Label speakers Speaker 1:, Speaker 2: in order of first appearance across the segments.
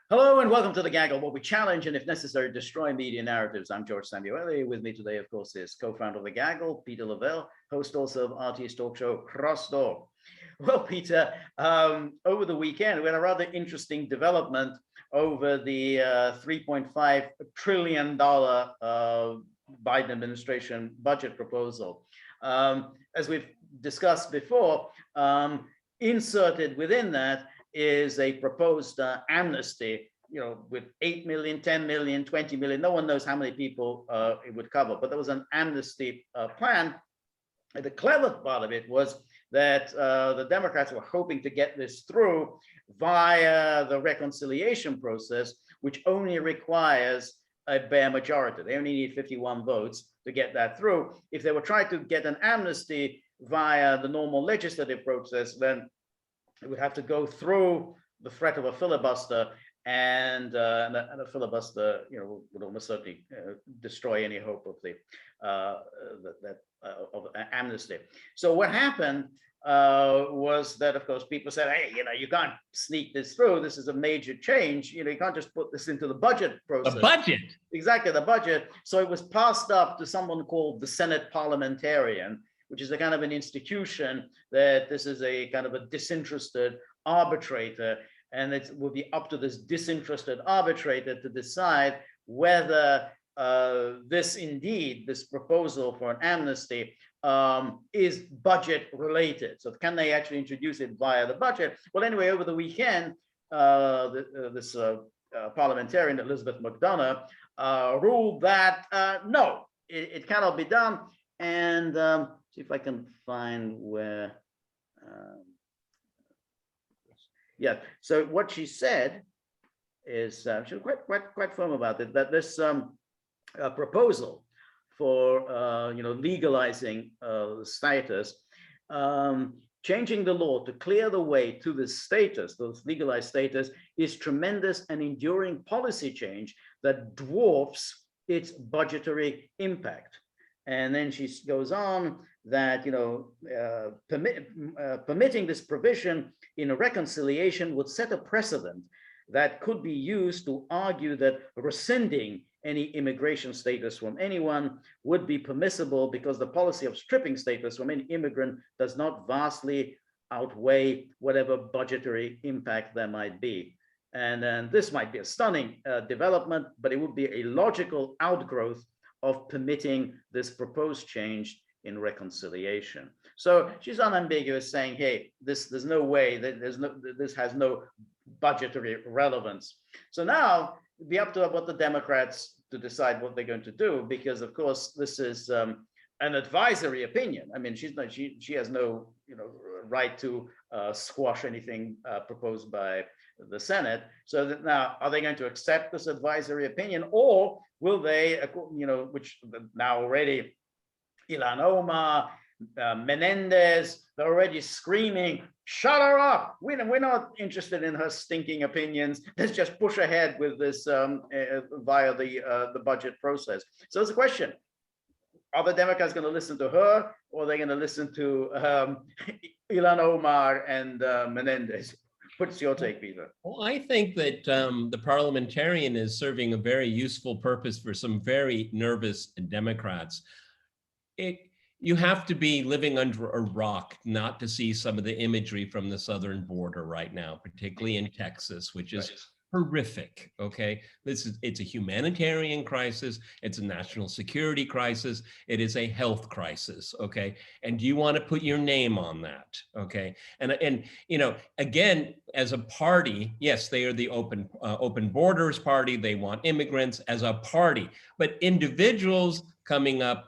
Speaker 1: Hello and welcome to The Gaggle, where we challenge and, if necessary, destroy media narratives. I'm George Szamuely. With me today, of course, is co-founder of The Gaggle, Peter Lavelle, host also of RT's talk show, Crossdoor. Well, Peter, over the weekend, we had a rather interesting development over the $3.5 trillion Biden administration budget proposal. As we've discussed before, inserted within that is a proposed amnesty, with 8 million, 10 million, 20 million. No one knows how many people it would cover, but there was an amnesty plan. And the clever part of it was that the Democrats were hoping to get this through via the reconciliation process, which only requires a bare majority. They only need 51 votes to get that through. If they were trying to get an amnesty via the normal legislative process, then it would have to go through the threat of a filibuster, and a filibuster, would almost certainly destroy any hope of of amnesty. So what happened was that, of course, people said, "Hey, you can't sneak this through. This is a major change. You can't just put this into the budget process."
Speaker 2: The budget.
Speaker 1: Exactly, the budget. So it was passed up to someone called the Senate Parliamentarian, which is a kind of an institution that this is a kind of a disinterested arbitrator, and it will be up to this disinterested arbitrator to decide whether this proposal for an amnesty is budget related. So can they actually introduce it via the budget? Well, anyway, over the weekend, this parliamentarian, Elizabeth McDonough, ruled that no, it cannot be done. And see if I can find where. Yeah. So what she said is she was quite firm about it, that this proposal for legalizing status, changing the law to clear the way to this status, those legalized status, is tremendous and enduring policy change that dwarfs its budgetary impact. And then she goes on that, permitting this provision in a reconciliation would set a precedent that could be used to argue that rescinding any immigration status from anyone would be permissible because the policy of stripping status from any immigrant does not vastly outweigh whatever budgetary impact there might be. And then this might be a stunning development, but it would be a logical outgrowth of permitting this proposed change in reconciliation. So she's unambiguous, saying, hey, there's no way that this has no budgetary relevance. So now it'd be up to what the Democrats to decide what they're going to do, because of course this is an advisory opinion. I mean, she has no right to squash anything proposed by the Senate. So that now, are they going to accept this advisory opinion, or will they, which now already Ilhan Omar, Menendez, they're already screaming, shut her up. We're not interested in her stinking opinions. Let's just push ahead with this via the budget process. So it's a question. Are the Democrats going to listen to her, or are they going to listen to Ilhan Omar and Menendez? What's your take, Peter?
Speaker 2: Well, I think that the parliamentarian is serving a very useful purpose for some very nervous Democrats. You have to be living under a rock not to see some of the imagery from the southern border right now, particularly in Texas, which is horrific. Okay, it's a humanitarian crisis, it's a national security crisis, it is a health crisis. Okay, and do you want to put your name on that? Okay, and again, as a party, yes, they are the open borders party, they want immigrants as a party, but individuals coming up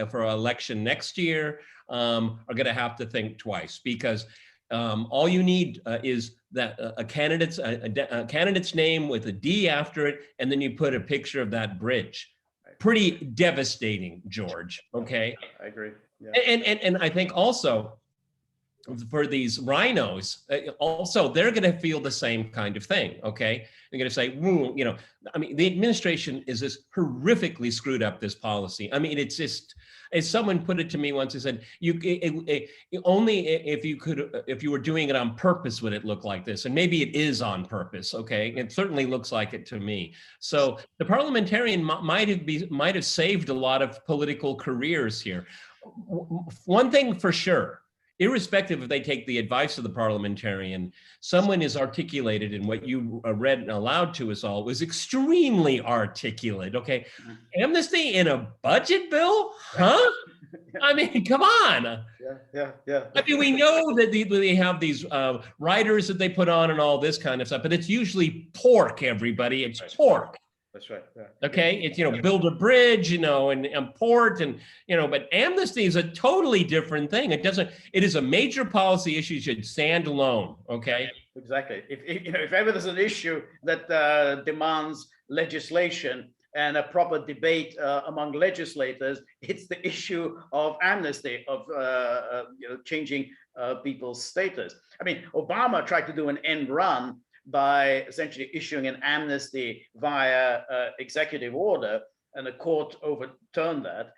Speaker 2: for election next year are going to have to think twice, because all you need is that a candidate's name with a D after it, and then you put a picture of that bridge. Pretty devastating, George. Okay,
Speaker 1: I agree. Yeah.
Speaker 2: And I think also for these rhinos, also, they're going to feel the same kind of thing, okay? They're going to say, you know, I mean, the administration is just horrifically screwed up this policy. I mean, it's just, as someone put it to me once, he said, only if you were doing it on purpose would it look like this. And maybe it is on purpose, okay? It certainly looks like it to me. So the parliamentarian might have saved a lot of political careers here. One thing for sure, irrespective if they take the advice of the parliamentarian, someone is articulated, and what you read aloud to us all was extremely articulate, okay? Amnesty in a budget bill? Huh? I mean, come on.
Speaker 1: Yeah.
Speaker 2: I mean, we know that they have these riders that they put on and all this kind of stuff, but it's usually pork, everybody. It's pork.
Speaker 1: That's right. Yeah.
Speaker 2: Okay, it's, you know, build a bridge, you know, and port, and, you know, but amnesty is a totally different thing. It is a major policy issue, should stand alone. Okay.
Speaker 1: Exactly. If ever there's an issue that demands legislation and a proper debate among legislators, it's the issue of amnesty, of changing people's status. I mean, Obama tried to do an end run by essentially issuing an amnesty via executive order, and the court overturned that.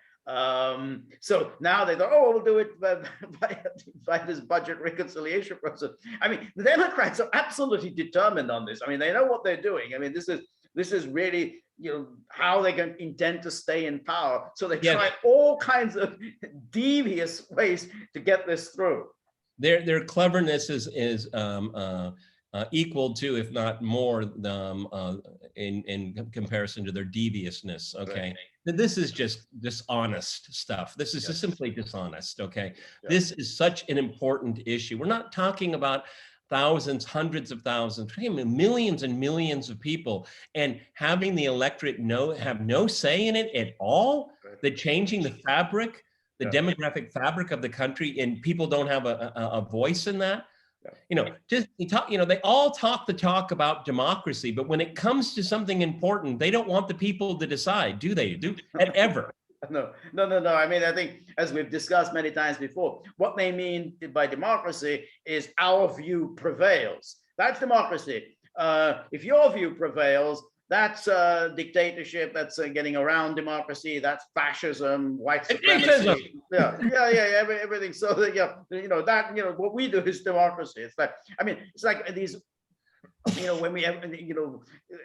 Speaker 1: So now they thought, oh, we'll do it by this budget reconciliation process. I mean, the Democrats are absolutely determined on this. I mean, they know what they're doing. I mean, this is really, you know, how they can intend to stay in power. So they try all kinds of devious ways to get this through.
Speaker 2: Their cleverness is equal to, if not more, in comparison to their deviousness. Okay, right. This is just dishonest stuff. This is just simply dishonest. Okay, this is such an important issue. We're not talking about thousands, hundreds of thousands, millions and millions of people, and having the electorate have no say in it at all. The changing the fabric, the demographic fabric of the country, and people don't have a voice in that. You know, they all talk the talk about democracy, but when it comes to something important, they don't want the people to decide, do they? Ever?
Speaker 1: No. I mean, I think, as we've discussed many times before, what they mean by democracy is our view prevails. That's democracy. If your view prevails, that's dictatorship. That's getting around democracy. That's fascism, white supremacy. Everything. So that what we do is democracy. It's like, I mean, it's like these, when we have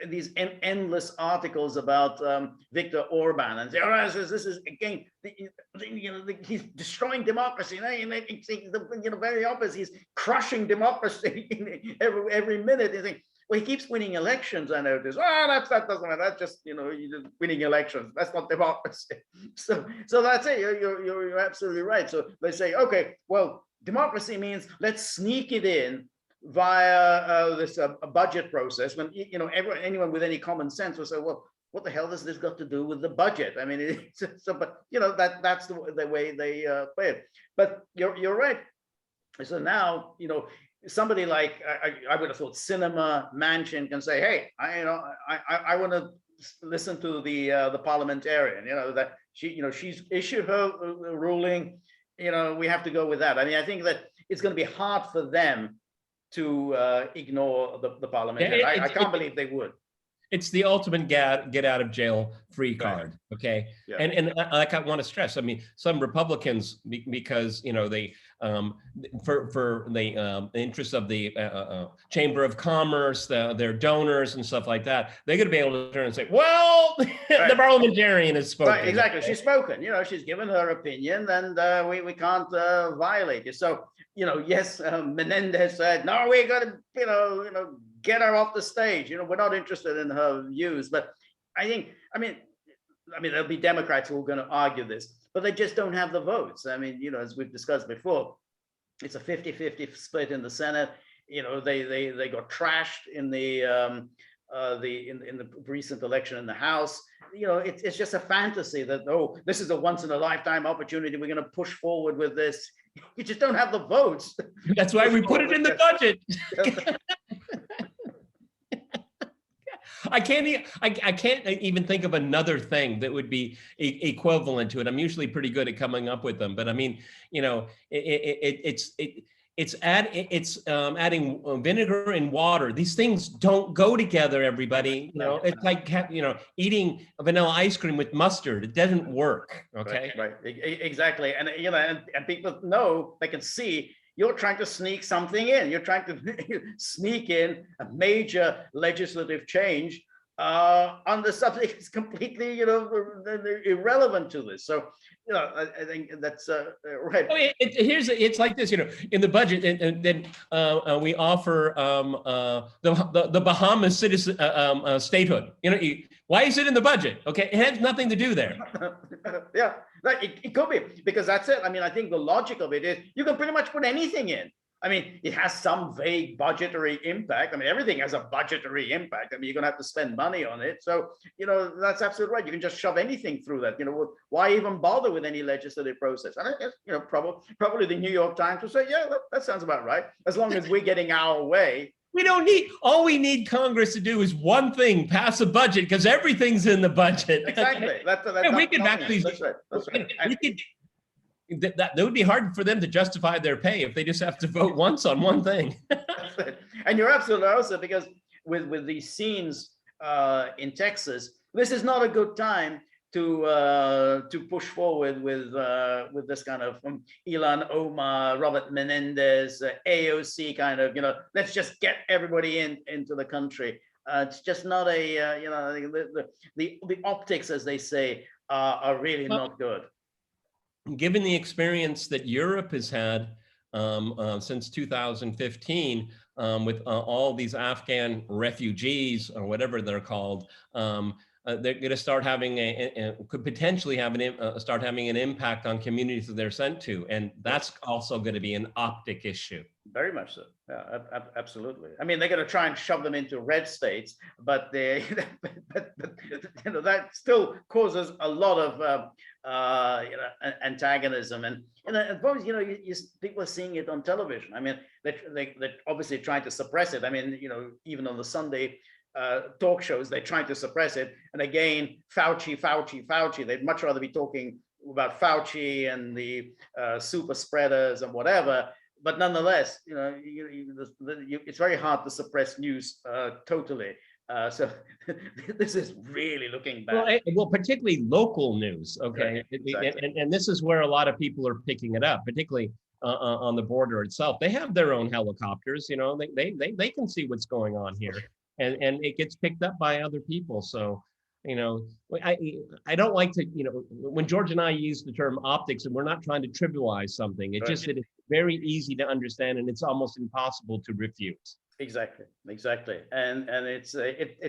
Speaker 1: these endless articles about Viktor Orban, and say, oh, this is again, he's destroying democracy. Very obvious, he's crushing democracy every minute. You think, well, he keeps winning elections. I notice. Oh, that doesn't matter. That's just you're just winning elections. That's not democracy. So that's it. You're absolutely right. So they say, okay, well, democracy means let's sneak it in via this budget process. When anyone with any common sense will say, well, what the hell has this got to do with the budget? I mean, that's the way they play it. But you're right. So now somebody like I would have thought Cinema Manchin can say, hey, I want to listen to the parliamentarian. That she's issued her ruling. We have to go with that. I mean, I think that it's going to be hard for them to ignore the parliamentarian. I can't believe they would.
Speaker 2: It's the ultimate get out of jail free card. Okay. Yeah. And like I want to stress, I mean, some Republicans, because, they, for the interest of the Chamber of Commerce, their donors and stuff like that, they're going to be able to turn and say, well, the parliamentarian has spoken.
Speaker 1: Right, exactly. She's spoken, she's given her opinion, and we can't violate it. So, yes, Menendez said, no, we got to, get her off the stage. We're not interested in her views. But I mean, there'll be Democrats who are going to argue this, but they just don't have the votes. I mean, as we've discussed before, it's a 50-50 split in the Senate. They got trashed in the recent election in the House. It's just a fantasy that, oh, this is a once in a lifetime opportunity. We're going to push forward with this. You just don't have the votes.
Speaker 2: That's why we put it in the budget. I can't even think of another thing that would be equivalent to it. I'm usually pretty good at coming up with them, but I mean, it's it's adding vinegar and water. These things don't go together, everybody. You know, it's like, you know, eating vanilla ice cream with mustard. It doesn't work. Okay.
Speaker 1: Right. Exactly. And, you know, and people know, they can see you're trying to sneak something in. You're trying to sneak in a major legislative change on the subject is completely, you know, irrelevant to this. So, you know, I think that's right.
Speaker 2: Oh, it's like this, you know, in the budget, and then we offer the Bahamas citizen statehood. You know, why is it in the budget? Okay, it has nothing to do there.
Speaker 1: Yeah, it could be, because that's it. I mean, I think the logic of it is you can pretty much put anything in. I mean, it has some vague budgetary impact. I mean, everything has a budgetary impact. I mean, you're going to have to spend money on it. So, you know, that's absolutely right. You can just shove anything through that. You know, why even bother with any legislative process? And I guess, you know, probably the New York Times will say, yeah, that sounds about right. As long as we're getting our way.
Speaker 2: We don't need, all we need Congress to do is one thing, pass a budget, because everything's in the budget.
Speaker 1: Exactly.
Speaker 2: We could actually,
Speaker 1: that's right.
Speaker 2: We could, that would be hard for them to justify their pay if they just have to vote once on one thing.
Speaker 1: And you're absolutely also, because with these scenes in Texas, this is not a good time to push forward with this kind of Ilhan Omar, Robert Menendez, AOC kind of, you know, let's just get everybody into the country. It's just not a you know, the optics, as they say, are really not good.
Speaker 2: Given the experience that Europe has had since 2015 with all these Afghan refugees, or whatever they're called, they're going to start having could potentially have start having an impact on communities that they're sent to, and that's also going to be an optic issue.
Speaker 1: Very much so. Yeah, absolutely. I mean, they're going to try and shove them into red states, but they, you know, that still causes a lot of you know, antagonism, and you know, people are seeing it on television. I mean, they're obviously trying to suppress it. I mean, you know, even on the Sunday talk shows, they're trying to suppress it. And again, Fauci. They'd much rather be talking about Fauci and the super spreaders and whatever. But nonetheless, you know, it's very hard to suppress news totally. So this is really looking bad.
Speaker 2: Well, particularly local news. Okay, right, exactly. and this is where a lot of people are picking it up, particularly on the border itself. They have their own helicopters. You know, they can see what's going on here, and it gets picked up by other people. So, you know, I don't like to, you know, when George and I use the term optics, and we're not trying to trivialize something. It's just that it's very easy to understand, and it's almost impossible to refute.
Speaker 1: Exactly. And it's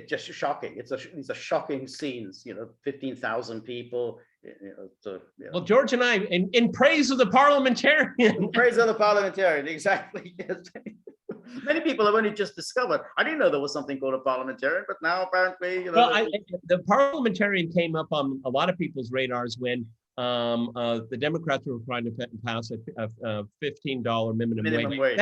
Speaker 1: just shocking. These are shocking scenes, you know, 15,000 people. You know, so, you know.
Speaker 2: Well, George and I, in praise of the Parliamentarian.
Speaker 1: In praise of the Parliamentarian, exactly. Yes. Many people have only just discovered. I didn't know there was something called a Parliamentarian, but now apparently, you know.
Speaker 2: Well, the Parliamentarian came up on a lot of people's radars when the Democrats were trying to pass a $15 minimum wage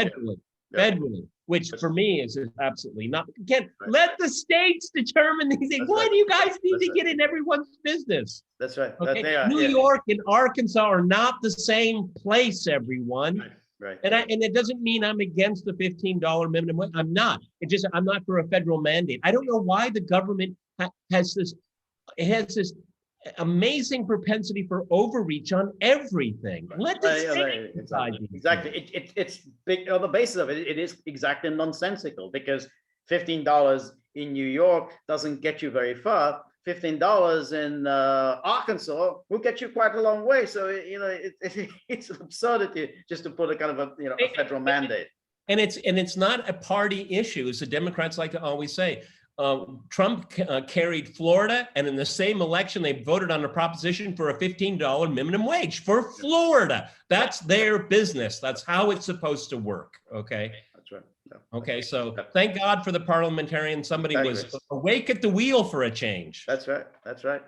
Speaker 2: federally, which for me is absolutely not. Again, let the states determine these things. Why do you guys need to get in everyone's business?
Speaker 1: That's right.
Speaker 2: Okay? New York and Arkansas are not the same place, everyone.
Speaker 1: Right.
Speaker 2: And it doesn't mean I'm against the $15 minimum wage. I'm not. It's just I'm not for a federal mandate. I don't know why the government has this amazing propensity for overreach on everything. Let the state decide.
Speaker 1: Exactly. It's big on the basis of it. It is exactly nonsensical, because $15 in New York doesn't get you very far. $15 in Arkansas will get you quite a long way. So, you know, it's an absurdity just to put a kind of a federal mandate.
Speaker 2: And it's not a party issue, as the Democrats like to always say. Trump carried Florida, and in the same election, they voted on a proposition for a $15 minimum wage for Florida. That's their business. That's how it's supposed to work. Okay.
Speaker 1: That's right. Yeah.
Speaker 2: Okay. So thank God for the Parliamentarian. Somebody was awake at the wheel for a change.
Speaker 1: That's right. That's right.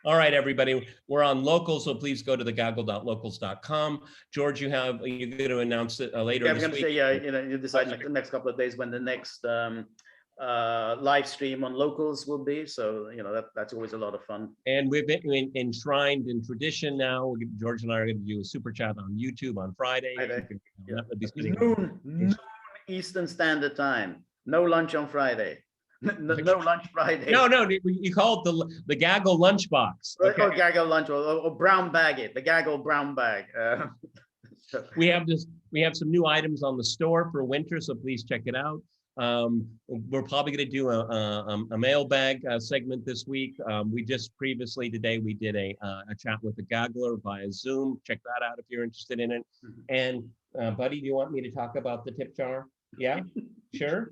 Speaker 2: All right, everybody. We're on local, so please go to thegaggle.locals.com. George, you're going to announce it later.
Speaker 1: Yeah, I'm going to say, you know, you decide in the next couple of days when the next live stream on Locals will be. So, that's always a lot of fun.
Speaker 2: And we've been enshrined in tradition now. George and I are going to do a super chat on YouTube on Friday.
Speaker 1: Yeah. Noon Eastern Standard Time. No lunch on Friday. No lunch Friday.
Speaker 2: No, you call it the gaggle lunchbox.
Speaker 1: Okay? Or gaggle lunch, or brown bag it. The gaggle brown bag.
Speaker 2: We have some new items on the store for winter, so please check it out. We're probably going to do a mailbag segment this week. We just previously today we did a chat with a gaggler via Zoom. Check that out if you're interested in it. And Buddy, do you want me to talk about the tip jar? Yeah, sure.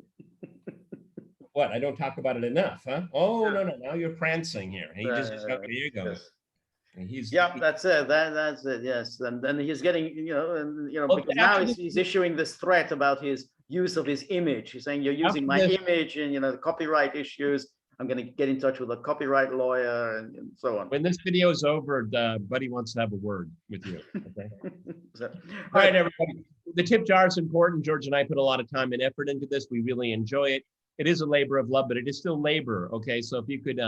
Speaker 2: What? I don't talk about it enough, huh? Oh no! Now you're prancing here. He just okay. Here you go.
Speaker 1: Yes. That's it. That's it. Yes, and then he's getting, because now he's issuing this threat about his use of his image. He's saying you're using my image and the copyright issues. I'm going to get in touch with a copyright lawyer and so on.
Speaker 2: When this video is over, Buddy wants to have a word with you. Okay. All right, everybody. The tip jar is important. George and I put a lot of time and effort into this. We really enjoy it. It is a labor of love, but it is still labor. Okay, so if you could,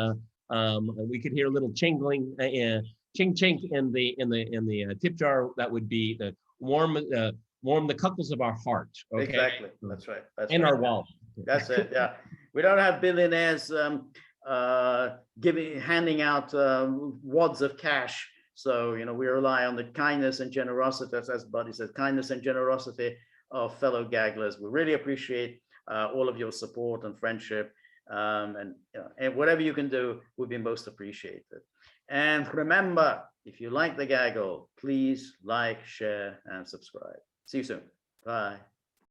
Speaker 2: we could hear a little chingling, ching chink in the tip jar. That would be the warm the cockles of our heart. Okay?
Speaker 1: Exactly. That's right.
Speaker 2: Our wallet.
Speaker 1: That's it. Yeah, we don't have billionaires handing out wads of cash. So we rely on the kindness and generosity, as Buddy says, kindness and generosity of fellow gagglers. We really appreciate all of your support and friendship, and whatever you can do would be most appreciated. And remember, if you like the gaggle, please like, share, and subscribe. See you soon. Bye.